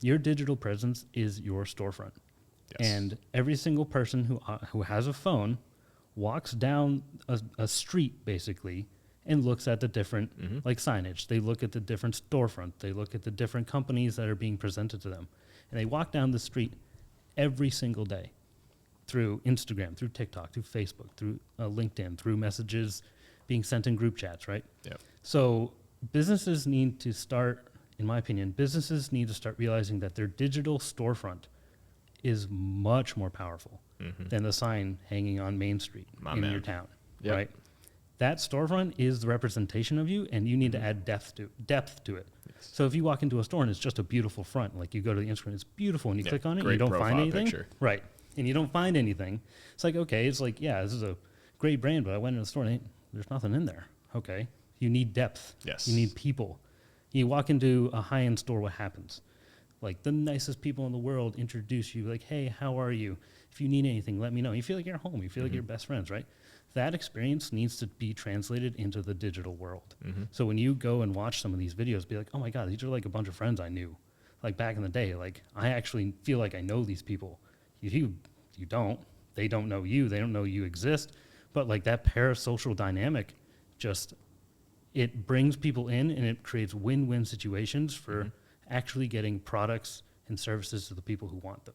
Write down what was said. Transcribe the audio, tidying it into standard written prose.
Your digital presence is your storefront. Yes. And every single person who has a phone walks down a street, basically, and looks at the different like signage. They look at the different storefront. They look at the different companies that are being presented to them. And they walk down the street every single day through Instagram, through TikTok, through Facebook, through LinkedIn, through messages being sent in group chats, right? Yep. So businesses need to start, in my opinion, businesses need to start realizing that their digital storefront is much more powerful than the sign hanging on Main Street in your town, Yep. right? That storefront is the representation of you, and you need to add depth to it. Yes. So if you walk into a store and it's just a beautiful front, like you go to the Instagram, it's beautiful, and you click on it, and you great don't find profile anything, picture. right? And you don't find anything. It's like, okay, it's like, yeah, this is a great brand, but I went in the store and there's nothing in there. Okay, you need depth. Yes. You need people. You walk into a high-end store, what happens? Like the nicest people in the world introduce you, like, hey, how are you? If you need anything, let me know. You feel like you're home. You feel like you're best friends, right? That experience needs to be translated into the digital world. So when you go and watch some of these videos, be like, oh my God, these are like a bunch of friends I knew. Like back in the day, like I actually feel like I know these people. You don't. They don't know you. They don't know you exist. But like that parasocial dynamic just, it brings people in and it creates win-win situations for actually getting products and services to the people who want them.